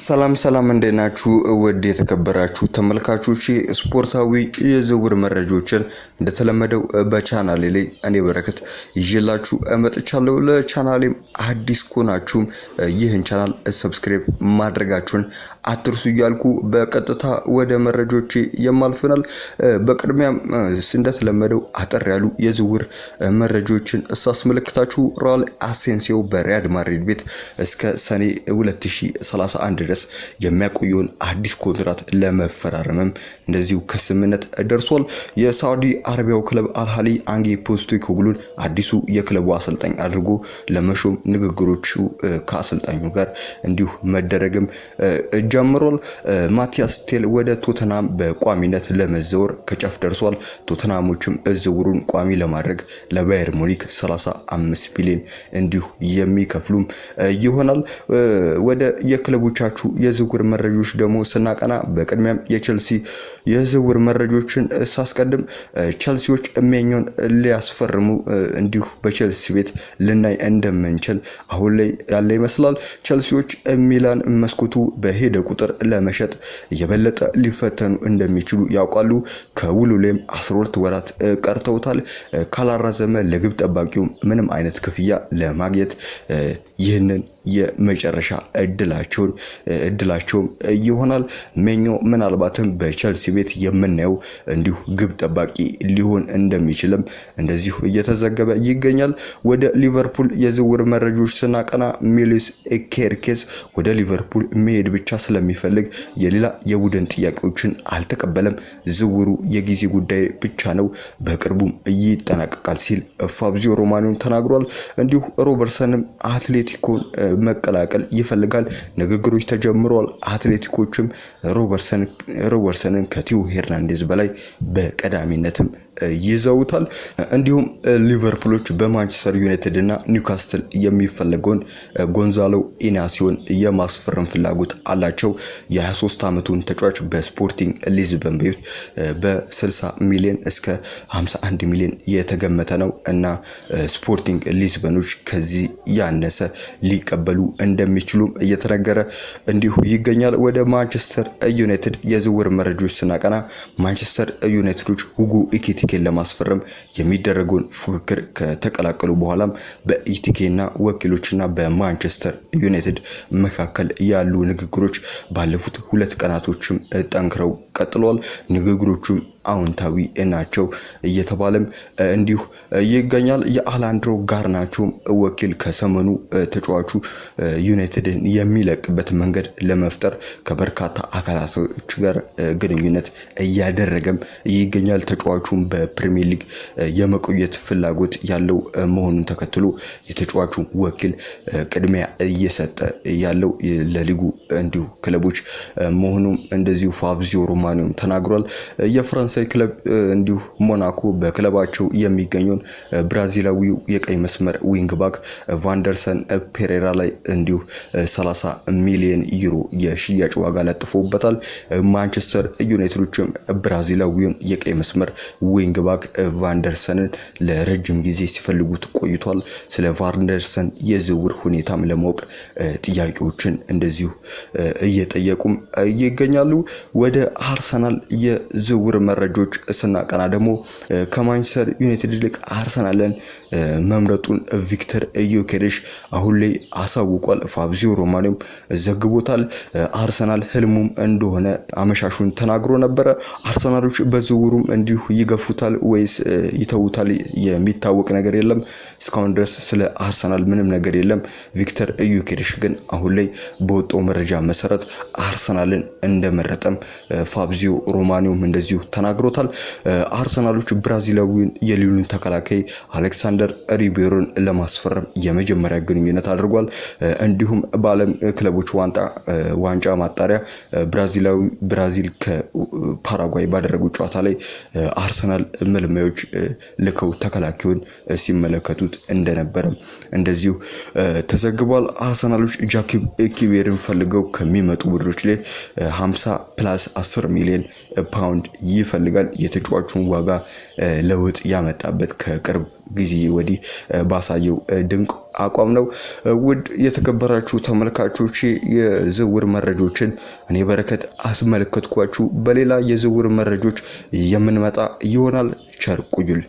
ሰላም እንደናችሁ ወድ የተከበራችሁ ተመልካቾች ስፖርታዊ የዝውውር መረጃዎችን እንደተለመደው በቻናሌ ላይ እኔ በረከት ይዤላችሁ መጥቻለሁ። ለቻናሌም አዲስ ከሆናችሁ ይህን ቻናል ሰብስክራይብ ማድረጋችሁን አትርሱ እያልኩ በቀጥታ ወደ መረጃዎች የማልፈናል። በቅድሚያም እንደተለመደው አጠር ያሉ የዝውውር መረጃዎችን አስመልክታችሁ ራል አሴንሲዮ በሪያል ማድሪድ ቤት እስከ ሰኔ 2031 ድረስ የሚያቆየውን አዲስ ኮንትራት ለመፈራረምም እንደዚሁ ከስምምነት ደርሷል። የሳውዲ አረቢያው ክለብ አልሃሊ አንጌ ፖስቴኮግሉን አዲሱ የክለቡ አሰልጣኝ አድርጎ ለመሾም ንግግሮቹ ከአሰልጣኙ ጋር እንዲሁ መደረግም ጀምሯል። ማቲያስ ቴል ወደ ቶተናም በቋሚነት ለመዘወር ከጫፍ ደርሷል። ቶተናሞችም ዝውውሩን ቋሚ ለማድረግ ለባየር ሙኒክ 35 ቢሊዮን እንዲሁ የሚከፍሉም ይሆናል። ወደ የክለቦቻችሁ የዝውውር መረጃዎች ደግሞ ስናቀና በቅድሚያም የቸልሲ የዝውውር መረጃዎችን ሳስቀድም ቸልሲዎች ሜኞን ሊያስፈርሙ እንዲሁ በቸልሲ ቤት ልናይ እንደምንችል አሁን ላይ ያለ ይመስላል። ቸልሲዎች ሚላን መስኮቱ በሄደ ቁጥር ለመሸጥ የበለጠ ሊፈተኑ እንደሚችሉ ያውቃሉ። ከውሉ ላይም 12 ወራት ቀርተውታል። ካላራዘመ ለግብ ጠባቂው ምንም አይነት ክፍያ ለማግኘት ይህንን የመጨረሻ እድላቸው ይሆናል። ሜኞ ምናልባትም በቸልሲ ቤት የምናየው እንዲሁ ግብ ጠባቂ ሊሆን እንደሚችልም እንደዚሁ እየተዘገበ ይገኛል። ወደ ሊቨርፑል የዝውውር መረጃዎች ስናቀና ሚሊስ ኬርኬዝ ወደ ሊቨርፑል መሄድ ብቻ ስለሚፈልግ የሌላ የቡድን ጥያቄዎችን አልተቀበለም። ዝውውሩ የጊዜ ጉዳይ ብቻ ነው፣ በቅርቡም ይጠናቀቃል ሲል ፋብሪዚዮ ሮማኖ ተናግሯል። እንዲሁ ሮበርትሰንም አትሌቲኮን መቀላቀል ይፈልጋል። ንግግሮች ተጀምረዋል። አትሌቲኮችም ሮበርትሰንን ከቲዮ ሄርናንዴዝ በላይ በቀዳሚነትም ይዘውታል። እንዲሁም ሊቨርፑሎች በማንቸስተር ዩናይትድ እና ኒውካስትል የሚፈለገውን ጎንዛሎ ኢናሲዮን የማስፈረም ፍላጎት አላቸው። የ23 ዓመቱን ተጫዋች በስፖርቲንግ ሊዝበን ቤት በ60 ሚሊዮን እስከ 51 ሚሊዮን የተገመተ ነው እና ስፖርቲንግ ሊዝበኖች ከዚህ ያነሰ ሊቀበሉ እንደሚችሉ እየተነገረ እንዲሁ ይገኛል። ወደ ማንቸስተር ዩናይትድ የዝውውር መረጃዎች ስናቀና ማንቸስተር ዩናይትዶች ሁጎ ኢኪቲኬን ለማስፈረም የሚደረገውን ፉክክር ከተቀላቀሉ በኋላም በኢቲኬና ወኪሎችና በማንቸስተር ዩናይትድ መካከል ያሉ ንግግሮች ባለፉት 2 ቀናቶችም ጠንክረው ቀጥለዋል። ንግግሮቹም አዎንታዊ ናቸው እየተባለም እንዲሁ ይገኛል። የአላንድሮ ጋርናቾ ወኪል ከሰሞኑ ተጫዋቹ ዩናይትድን የሚለቅበት መንገድ ለመፍጠር ከበርካታ አካላቶች ጋር ግንኙነት እያደረገም ይገኛል። ተጫዋቹም በፕሪሚየር ሊግ የመቆየት ፍላጎት ያለው መሆኑን ተከትሎ የተጫዋቹ ወኪል ቅድሚያ እየሰጠ ያለው ለሊጉ እንዲሁ ክለቦች መሆኑም እንደዚሁ ፋብሪዚዮ ሮማኖ ተናግሯል። የፍራንሳይ ክለብ እንዲሁ ሞናኮ በክለባቸው የሚገኘውን ብራዚላዊው የቀይ መስመር ዊንግ ባክ ቫንደርሰን ፔሬራ ላይ እንዲሁ 30 ሚሊዮን ዩሮ የሽያጭ ዋጋ ለጥፎበታል። ማንቸስተር ዩናይትዶችም ብራዚላዊውን የቀይ መስመር ዊንግ ባክ ቫንደርሰንን ለረጅም ጊዜ ሲፈልጉት ቆይቷል። ስለ ቫንደርሰን የዝውውር ሁኔታም ለማወቅ ጥያቄዎችን እንደዚሁ እየጠየቁም ይገኛሉ። ወደ አርሰናል የዝውውር መረጃዎች ስናቀና ደግሞ ከማንቸስተር ዩናይትድ ይልቅ አርሰናልን መምረጡን ቪክተር ዮኬሬሽ አሁን ላይ አሳውቋል። ፋብሪዚዮ ሮማኖም ዘግቦታል። አርሰናል ህልሙም እንደሆነ አመሻሹን ተናግሮ ነበረ። አርሰናሎች በዝውውሩም እንዲሁ ይገፉታል ወይስ ይተውታል የሚታወቅ ነገር የለም። እስካሁን ድረስ ስለ አርሰናል ምንም ነገር የለም። ቪክተር ዮኬሬሽ ግን አሁን ላይ በወጣው መረጃ መሰረት አርሰናልን እንደመረጠም ፋብሪዚዮ ሮማኖም እንደዚሁ ተናግሮታል። አርሰናሎች ብራዚላዊውን የሊሉን ተከላካይ አሌክሳንደር ሪቤሮን ለማስፈረም የመጀመሪያ ግንኙነት አድርጓል። እንዲሁም በዓለም ክለቦች ዋንጫ ማጣሪያ ብራዚል ከፓራጓይ ባደረጉ ጨዋታ ላይ አርሰናል መልማዮች ልከው ተከላካዩን ሲመለከቱት እንደነበረም እንደዚሁ ተዘግቧል። አርሰናሎች ጃኪብ ኪዌርን ፈልገው ከሚመጡ ቡድኖች ላይ 50 + 10 ሚሊዮን ፓውንድ ይፈልጋል። የተጫዋቹን ዋጋ ለውጥ ያመጣበት ከቅርብ ጊዜ ወዲህ ባሳየው ድንቅ አቋም ነው። ውድ የተከበራችሁ ተመልካቾች የዝውውር መረጃዎችን እኔ በረከት አስመለከትኳችሁ። በሌላ የዝውውር መረጃዎች የምንመጣ ይሆናል። ቸር ቆዩልኝ።